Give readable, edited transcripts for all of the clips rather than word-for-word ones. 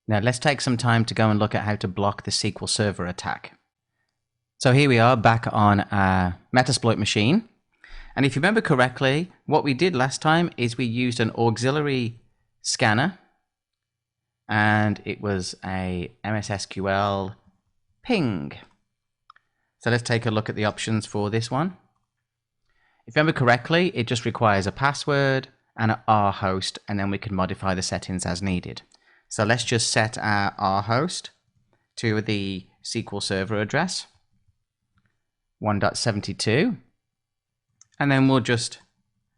Now let's take some time to go and look at how to block the SQL Server attack. So here we are back on our Metasploit machine. And if you remember correctly, what we did last time is we used an auxiliary scanner, and it was a MS SQL ping. So let's take a look at the options for this one. If you remember correctly, it just requires a password and an R host, and then we can modify the settings as needed. So let's just set our R host to the SQL Server address, 1.72, and then we'll just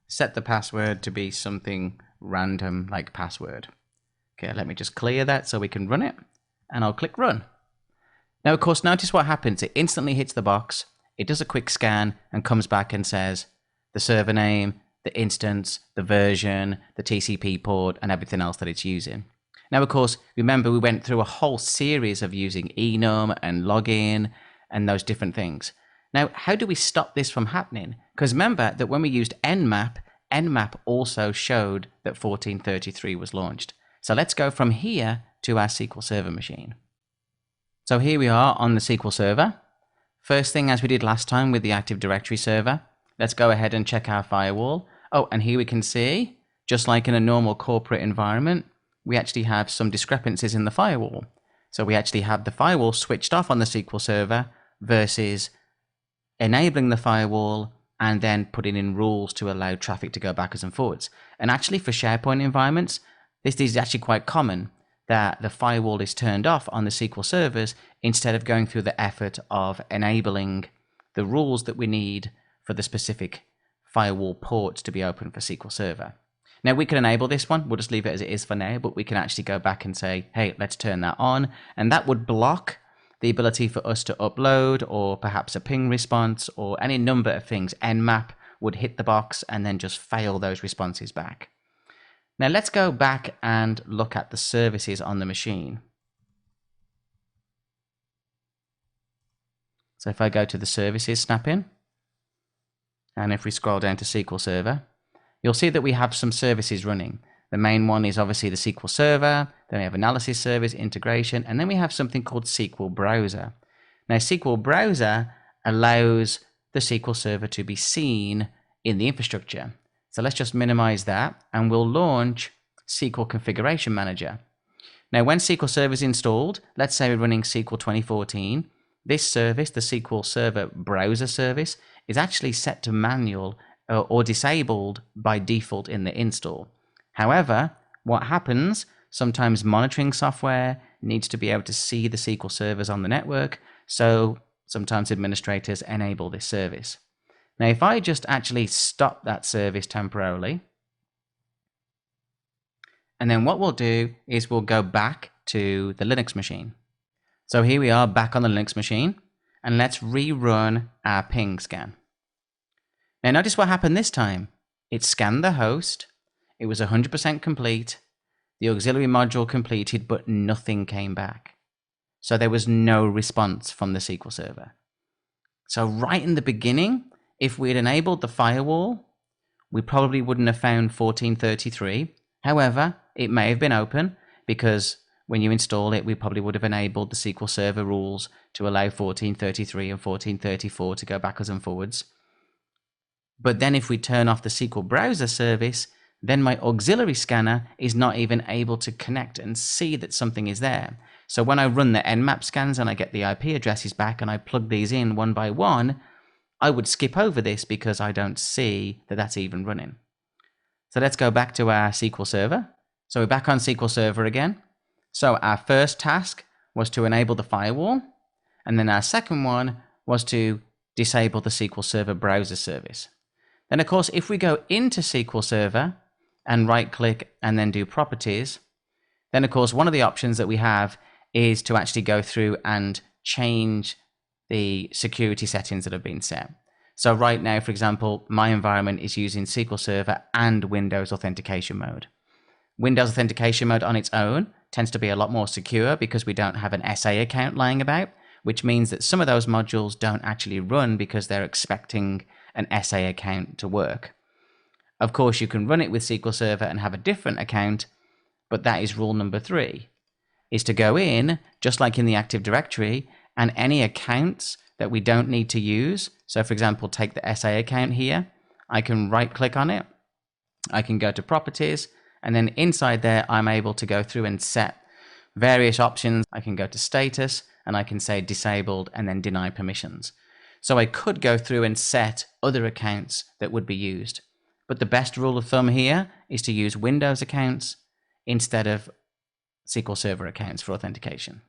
set the password to be something random like password. Okay, let me just clear that so we can run it, and I'll click run. Now, of course, notice what happens. It instantly hits the box, it does a quick scan, and comes back and says the server name, the instance, the version, the TCP port, and everything else that it's using. Now, of course, remember we went through a whole series of using enum and login and those different things. Now, how do we stop this from happening? Because remember that when we used Nmap, Nmap also showed that 1433 was launched. So let's go from here to our SQL Server machine. So here we are on the SQL Server. First thing, as we did last time with the Active Directory server, let's go ahead and check our firewall. Oh, and here we can see, just like in a normal corporate environment, we actually have some discrepancies in the firewall. So we actually have the firewall switched off on the SQL Server versus enabling the firewall and then putting in rules to allow traffic to go backwards and forwards. And actually for SharePoint environments, this is actually quite common that the firewall is turned off on the SQL servers instead of going through the effort of enabling the rules that we need for the specific firewall ports to be open for SQL Server. Now we can enable this one, we'll just leave it as it is for now, but we can actually go back and say, hey, let's turn that on, and that would block the ability for us to upload or perhaps a ping response or any number of things. Nmap would hit the box and then just fail those responses back. Now let's go back and look at the services on the machine. So if I go to the services snap-in, and if we scroll down to SQL Server, you'll see that we have some services running. The main one is obviously the SQL Server, then we have analysis service, integration, and then we have something called SQL Browser. Now SQL Browser allows the SQL Server to be seen in the infrastructure. So let's just minimize that, and we'll launch SQL Configuration Manager. Now when SQL Server is installed, let's say we're running SQL 2014, this service, the SQL Server Browser service, is actually set to manual or disabled by default in the install. However, what happens, sometimes monitoring software needs to be able to see the SQL servers on the network, so sometimes administrators enable this service. Now, if I just actually stop that service temporarily, and then what we'll do is we'll go back to the Linux machine. So here we are back on the Linux machine, and let's rerun our ping scan. Now notice what happened this time. It scanned the host, it was 100% complete, the auxiliary module completed, but nothing came back. So there was no response from the SQL Server. So right in the beginning, if we had enabled the firewall, we probably wouldn't have found 1433. However, it may have been open because when you install it, we probably would have enabled the SQL Server rules to allow 1433 and 1434 to go backwards and forwards. But then if we turn off the SQL Browser service, then my auxiliary scanner is not even able to connect and see that something is there. So when I run the Nmap scans and I get the IP addresses back and I plug these in one by one, I would skip over this because I don't see that that's even running. So let's go back to our SQL Server. So we're back on SQL Server again. So our first task was to enable the firewall, and then our second one was to disable the SQL Server Browser service. Then of course, if we go into SQL Server and right click and then do properties, then of course one of the options that we have is to actually go through and change the security settings that have been set. So right now, for example, my environment is using SQL Server and Windows Authentication Mode. Windows Authentication Mode on its own tends to be a lot more secure because we don't have an SA account lying about, which means that some of those modules don't actually run because they're expecting an SA account to work. Of course, you can run it with SQL Server and have a different account, but that is rule number 3. is to go in, just like in the Active Directory, and any accounts that we don't need to use. So for example, take the SA account here. I can right click on it. I can go to properties, and then inside there, I'm able to go through and set various options. I can go to status and I can say disabled and then deny permissions. So I could go through and set other accounts that would be used. But the best rule of thumb here is to use Windows accounts instead of SQL Server accounts for authentication.